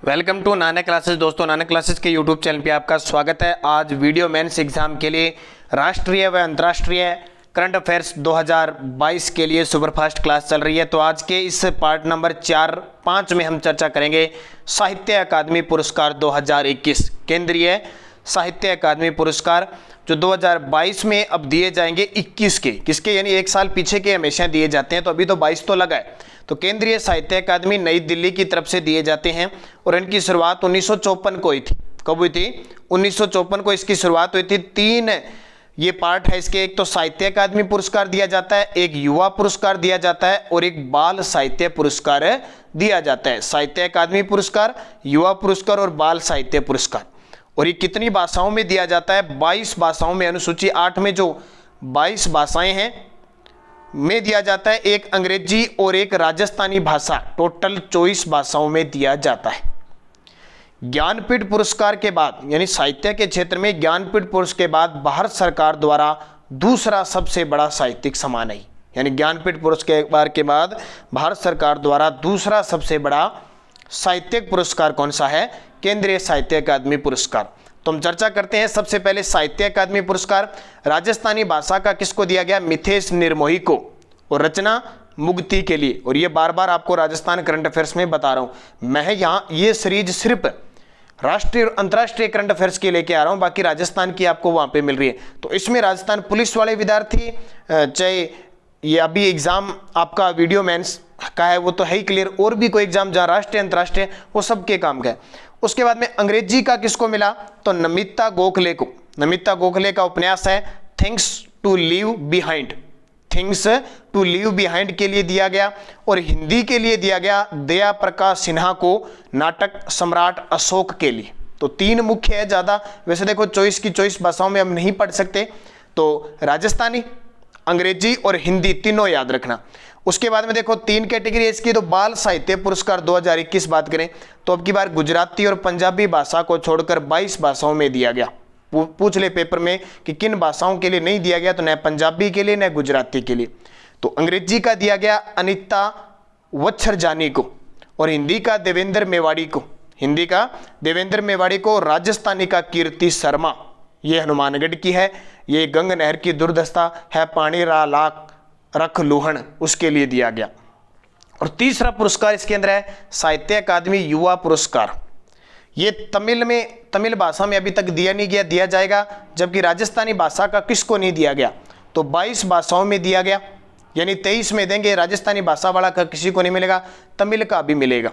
Welcome to Nanak classes. दोस्तों, Nanak classes के YouTube channel पे आपका स्वागत है। आज वीडियो मेंस एग्जाम के लिए राष्ट्रीय व अंतर्राष्ट्रीय करंट अफेयर्स 2022 के लिए सुपरफास्ट क्लास चल रही है। तो आज के इस पार्ट नंबर 4-5 में हम चर्चा करेंगे साहित्य अकादमी पुरस्कार 2021। केंद्रीय साहित्य अकादमी पुरस्कार जो 2022 में अब दिए जाएंगे 21 के, किसके यानी एक साल पीछे के हमेशा दिए जाते हैं, तो अभी तो 22 तो लगा है। तो केंद्रीय साहित्य अकादमी नई दिल्ली की तरफ से दिए जाते हैं और इनकी शुरुआत 1954 को हुई थी। कब हुई थी? 1954 को इसकी शुरुआत हुई थी। 3 ये पार्ट है इसके। एक तो साहित्य अकादमी पुरस्कार दिया जाता है, एक युवा पुरस्कार दिया जाता है और एक बाल साहित्य पुरस्कार दिया जाता है। साहित्य अकादमी पुरस्कार, युवा पुरस्कार और बाल साहित्य पुरस्कार। और ये कितनी भाषाओं में दिया जाता है? 22 भाषाओं में। अनुसूची 8 में जो 22 भाषाएं हैं में दिया जाता है। एक अंग्रेजी और एक राजस्थानी भाषा, टोटल 24 भाषाओं में दिया जाता है। ज्ञानपीठ पुरस्कार के बाद यानी साहित्य के क्षेत्र में ज्ञानपीठ पुरस्कार के बाद भारत सरकार द्वारा दूसरा सबसे बड़ा साहित्यिक सम्मान है। यानी ज्ञानपीठ पुरस्कार के बाद भारत सरकार द्वारा दूसरा सबसे बड़ा साहित्यिक पुरस्कार कौन सा है? केंद्रीय साहित्य अकादमी पुरस्कार। तो हम चर्चा करते हैं। सबसे पहले साहित्य अकादमी पुरस्कार राजस्थानी भाषा का किसको दिया गया? मिथेश निर्मोही को, और रचना मुक्ति के लिए। और ये बार बार आपको राजस्थान करंट अफेयर्स में बता रहा हूं मैं। यहाँ ये सीरीज सिर्फ राष्ट्रीय और अंतर्राष्ट्रीय करंट अफेयर्स के लेके आ रहा हूं, बाकी राजस्थान की आपको वहां पे मिल रही है। तो इसमें राजस्थान पुलिस वाले विद्यार्थी, चाहे ये अभी एग्जाम आपका वीडियो मेंस का है वो तो है ही क्लियर, और भी कोई एग्जाम जहाँ राष्ट्रीय अंतर्राष्ट्रीय वो सबके काम का है। उसके बाद में अंग्रेजी का किसको मिला? तो नमिता गोखले को। नमिता गोखले का उपन्यास है things to leave behind. Things to leave behind के लिए दिया गया। और हिंदी के लिए दिया गया दया प्रकाश सिन्हा को नाटक सम्राट अशोक के लिए। तो 3 मुख्य है, ज्यादा वैसे देखो 24 भाषाओं में हम नहीं पढ़ सकते, तो राजस्थानी, अंग्रेजी और हिंदी तीनों याद रखना। उसके बाद में देखो 3 कैटेगरी इसकी। तो बाल साहित्य पुरस्कार 2021 बात करें तो अब की बार गुजराती और पंजाबी भाषा को छोड़कर 22 भाषाओं में दिया गया। पूछ ले पेपर में कि किन भाषाओं के लिए नहीं दिया गया, तो न पंजाबी के लिए न गुजराती के लिए। तो अंग्रेजी का दिया गया अनिता वच्छरजानी को, और हिंदी का देवेंद्र मेवाड़ी को। हिंदी का देवेंद्र मेवाड़ी को। राजस्थानी का कीर्ति शर्मा, ये हनुमानगढ़ की है, ये गंग नहर की दुर्दशा है पानी रा लाख रख लूहण, उसके लिए दिया गया। और तीसरा पुरस्कार इसके अंदर है साहित्य अकादमी युवा पुरस्कार। ये तमिल भाषा में अभी तक दिया नहीं गया, दिया जाएगा। जबकि राजस्थानी भाषा का किसको नहीं दिया गया? तो 22 भाषाओं में दिया गया, यानी 23 में देंगे। राजस्थानी भाषा वाला का किसी को नहीं मिलेगा, तमिल का भी मिलेगा।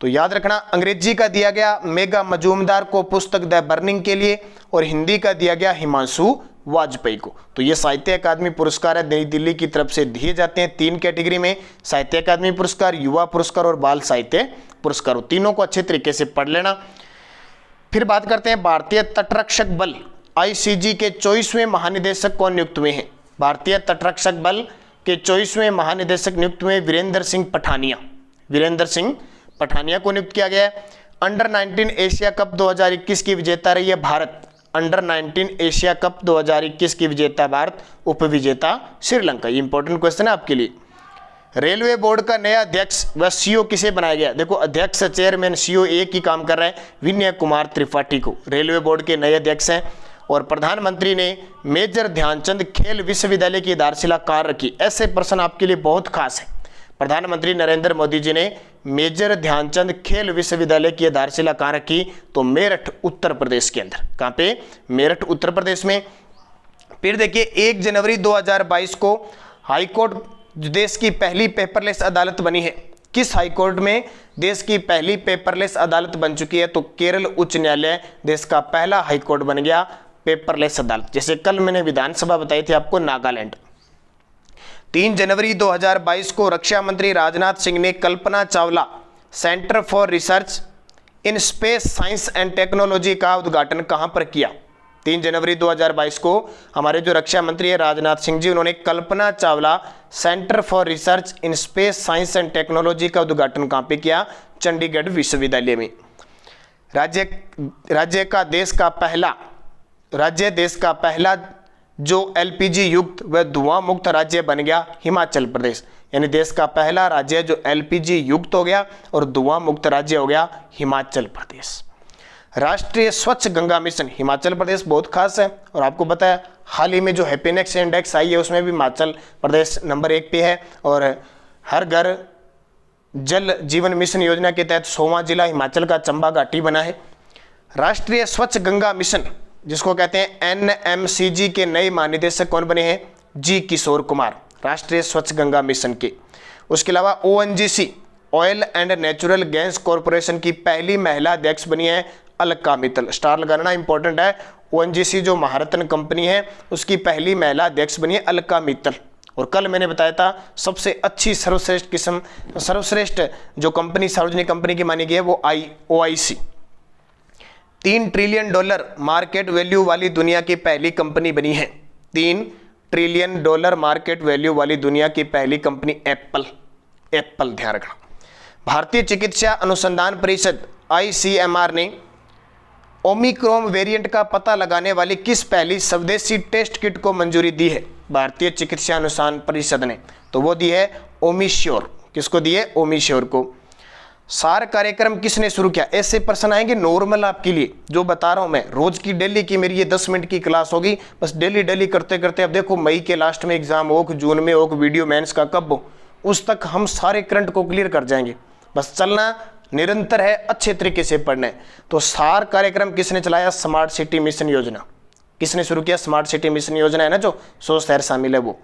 तो याद रखना, अंग्रेजी का दिया गया मेघा मजूमदार को पुस्तक द बर्निंग के लिए, और हिंदी का दिया गया हिमांशु वाजपेयी को। तो ये साहित्य अकादमी पुरस्कार है, नई दिल्ली की तरफ से दिए जाते हैं 3 कैटेगरी में। साहित्य अकादमी पुरस्कार, युवा पुरस्कार और बाल साहित्य पुरस्कार। तीनों को अच्छे तरीके से पढ़ लेना। फिर बात करते हैं भारतीय तटरक्षक बल ICG के 24वें महानिदेशक कौन नियुक्त हुए हैं? भारतीय तटरक्षक बल के 24वें महानिदेशक नियुक्त हुए वीरेंद्र सिंह पठानिया। वीरेंद्र सिंह पठानिया को नियुक्त किया गया है। अंडर 19 एशिया कप 2021 की विजेता रही है भारत। अंडर 19 एशिया कप 2021 की विजेता भारत, उप विजेता श्रीलंका। ये इंपॉर्टेंट क्वेश्चन है आपके लिए। रेलवे बोर्ड का नया अध्यक्ष व CEO किसे बनाया गया? देखो अध्यक्ष, चेयरमैन, CEO एक ही काम कर रहा है, विनय कुमार त्रिपाठी को रेलवे बोर्ड के नए अध्यक्ष हैं। और प्रधानमंत्री ने मेजर ध्यानचंद खेल विश्वविद्यालय की आधारशिला कहाँ रखी? ऐसे प्रश्न आपके लिए बहुत खास है। प्रधानमंत्री नरेंद्र मोदी जी ने मेजर ध्यानचंद खेल विश्वविद्यालय की आधारशिला कहाँ रखी? तो मेरठ उत्तर प्रदेश के अंदर। कहाँ पे? मेरठ उत्तर प्रदेश में। फिर देखिए 1 जनवरी 2022 को हाईकोर्ट देश की पहली पेपरलेस अदालत बनी है। किस हाईकोर्ट में देश की पहली पेपरलेस अदालत बन चुकी है? तो केरल उच्च न्यायालय देश का पहला हाईकोर्ट बन गया पेपरलेस अदालत। जैसे कल मैंने विधानसभा बताई थी आपको, नागालैंड। 3 जनवरी 2022 को रक्षा मंत्री राजनाथ सिंह ने Kalpana Chawla centre for research in space science and technology का उद्घाटन कहां पर किया? 3 जनवरी 2022 को हमारे जो रक्षा मंत्री है राजनाथ सिंह जी, उन्होंने Kalpana Chawla centre for research in space science and technology का उद्घाटन कहां पे किया? चंडीगढ़ विश्वविद्यालय में। राज्य देश का पहला जो एलपीजी युक्त व धुआं मुक्त राज्य बन गया हिमाचल प्रदेश। यानी देश का पहला राज्य जो एलपीजी युक्त हो गया और धुआं मुक्त राज्य हो गया हिमाचल प्रदेश। राष्ट्रीय स्वच्छ गंगा मिशन, हिमाचल प्रदेश बहुत खास है और आपको पता है हाल ही में जो हैप्पीनेस इंडेक्स आई है उसमें भी हिमाचल प्रदेश नंबर 1 पे है। और हर घर जल जीवन मिशन योजना के तहत 100वां जिला हिमाचल का चंबा घाटी बना है। राष्ट्रीय स्वच्छ गंगा मिशन जिसको कहते हैं एनएमसीजी के नए महानिदेशक कौन बने हैं? जी किशोर कुमार, राष्ट्रीय स्वच्छ गंगा मिशन के। उसके अलावा ONGC oil and natural gas corporation की पहली महिला अध्यक्ष बनी है अलका मित्तल। स्टार लगाना इंपॉर्टेंट है। ओएनजीसी जो महारत्न कंपनी है उसकी पहली महिला अध्यक्ष बनी है अलका मित्तल। और कल मैंने बताया था सबसे अच्छी सर्वश्रेष्ठ जो कंपनी सार्वजनिक कंपनी की मानी गई है वो OIC। $3 ट्रिलियन मार्केट वैल्यू वाली दुनिया की पहली कंपनी बनी है। $3 ट्रिलियन मार्केट वैल्यू वाली दुनिया की पहली कंपनी एप्पल ध्यान रखना। भारतीय चिकित्सा अनुसंधान परिषद ICMR ने ओमिक्रॉन वेरिएंट का पता लगाने वाली किस पहली स्वदेशी टेस्ट किट को मंजूरी दी है? भारतीय चिकित्सा अनुसंधान परिषद ने, तो वो दी है ओमिश्योर। किसको दी है? ओमिश्योर को। सार कार्यक्रम किसने शुरू किया? ऐसे प्रश्न आएंगे नॉर्मल आपके लिए, जो बता रहा हूं मैं, रोज की डेली की मेरी ये 10 मिनट की क्लास होगी, बस डेली करते करते अब देखो मई के लास्ट में एग्जाम हो, जून में हो, वीडियो मेंस का कब हो, उस तक हम सारे करंट को क्लियर कर जाएंगे। बस चलना निरंतर है, अच्छे तरीके से पढ़ना है। तो सार कार्यक्रम किसने चलाया? स्मार्ट सिटी मिशन योजना। किसने शुरू किया? स्मार्ट सिटी मिशन योजना है ना, जो 100 शहर शामिल है वो।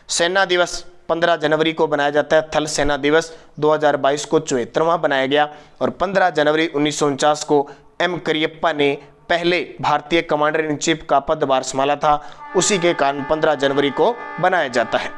सेना दिवस 15 जनवरी को बनाया जाता है। थल सेना दिवस 2022 को 74वां बनाया गया। और 15 जनवरी 1949 को M करियप्पा ने पहले भारतीय कमांडर इन चीफ का पदभार संभाला था, उसी के कारण 15 जनवरी को बनाया जाता है।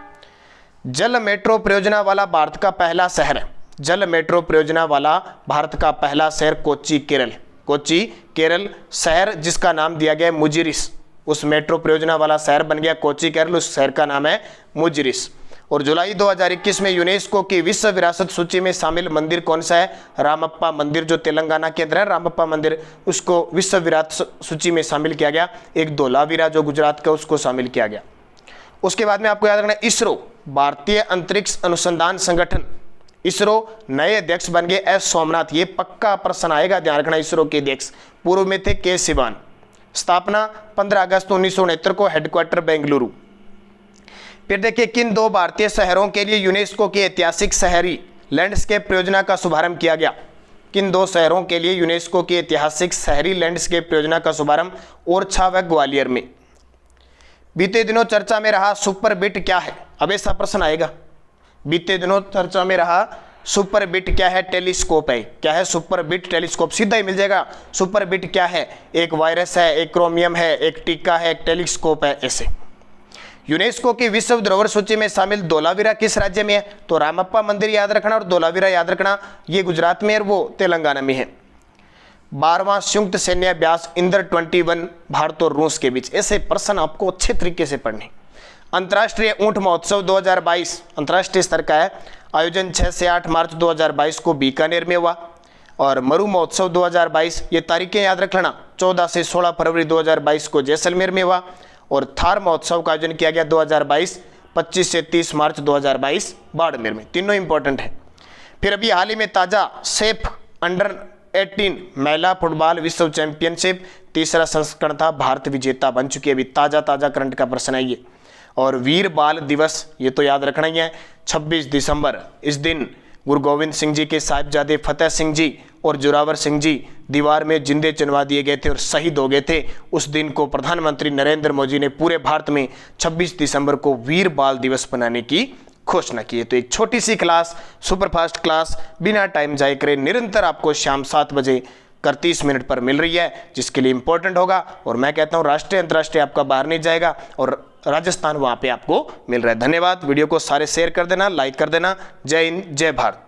जल मेट्रो परियोजना वाला भारत का पहला शहर है। जल मेट्रो परियोजना वाला भारत का पहला शहर कोच्चि केरल शहर, जिसका नाम दिया गया है मुजिरिस। उस मेट्रो परियोजना वाला शहर बन गया कोच्चि केरल, उस शहर का नाम है मुजिरिस। और जुलाई 2021 में यूनेस्को की विश्व विरासत सूची में शामिल मंदिर कौन सा है? रामप्पा मंदिर, जो तेलंगाना के अंदर है रामप्पा मंदिर, उसको विश्व विरासत सूची में शामिल किया गया। एक धोलावीरा जो गुजरात का, उसको शामिल किया गया। उसके बाद में आपको याद रखना इसरो, भारतीय अंतरिक्ष अनुसंधान संगठन, इसरो नए अध्यक्ष बन गए एस सोमनाथ। ये पक्का प्रश्न आएगा, ध्यान रखना। इसरो के अध्यक्ष पूर्व में थे के सिवान। स्थापना 15 अगस्त 1969 को, हेडक्वार्टर बेंगलुरु। फिर देखिए किन 2 भारतीय शहरों के लिए यूनेस्को की ऐतिहासिक शहरी लैंडस्केप परियोजना का शुभारंभ किया गया? किन 2 शहरों के लिए यूनेस्को की ऐतिहासिक शहरी लैंडस्केप परियोजना का शुभारंभ? ओरछा व ग्वालियर में। बीते दिनों चर्चा में रहा सुपर बिट क्या है? अब ऐसा प्रश्न आएगा। बीते दिनों चर्चा में रहा सुपर बिट क्या है? टेलीस्कोप है। क्या है? सुपर बिट टेलीस्कोप, सीधा ही मिल जाएगा। सुपर बिट क्या है? एक वायरस है, एक क्रोमियम है, एक टीका है, एक टेलीस्कोप है। ऐसे यूनेस्को की विश्व धरोहर सूची में शामिल धोलावीरा किस राज्य में है? तो रामप्पा मंदिर याद रखना और धोलावीरा याद रखना, ये गुजरात में और वो तेलंगाना में है। 12वां संयुक्त सैन्य अभ्यास इंदर 21 भारत और रूस के बीच। ऐसे प्रश्न आपको अच्छे तरीके से पढ़ने। अंतर्राष्ट्रीय ऊंट महोत्सव 2022 अंतर्राष्ट्रीय स्तर का है। आयोजन 6 से 8 मार्च 2022 को बीकानेर में हुआ। और मरु महोत्सव 2022, ये तारीखें याद रख लेना, 14 से 16 फरवरी 2022 को जैसलमेर में हुआ। और थार महोत्सव का आयोजन किया गया 2022 25 से 30 मार्च 2022 बाड़मेर में। तीनों इंपॉर्टेंट है। फिर अभी हाल ही में ताजा सेफ अंडर 18 महिला फुटबॉल विश्व चैंपियनशिप 3रा संस्करण था, भारत विजेता बन चुकी है। अभी ताजा करंट का प्रश्न है ये। और वीर बाल दिवस, ये तो याद रखना ही है, 26 दिसंबर। इस दिन गुरु गोविंद सिंह जी के साहिबजादे फतेह सिंह जी और जोरावर सिंह जी दीवार में जिंदे चुनवा दिए गए थे और शहीद हो गए थे। उस दिन को प्रधानमंत्री नरेंद्र मोदी ने पूरे भारत में 26 दिसंबर को वीर बाल दिवस बनाने की घोषणा की है। तो एक छोटी सी क्लास, सुपरफास्ट क्लास, बिना टाइम जाए करे, निरंतर आपको शाम 7 बजे 31 मिनट पर मिल रही है, जिसके लिए इंपॉर्टेंट होगा। और मैं कहता हूँ राष्ट्रीय अंतर्राष्ट्रीय आपका बाहर नहीं जाएगा और राजस्थान वहाँ पे आपको मिल रहा है। धन्यवाद। वीडियो को सारे शेयर कर देना, लाइक कर देना। जय हिंद, जय भारत।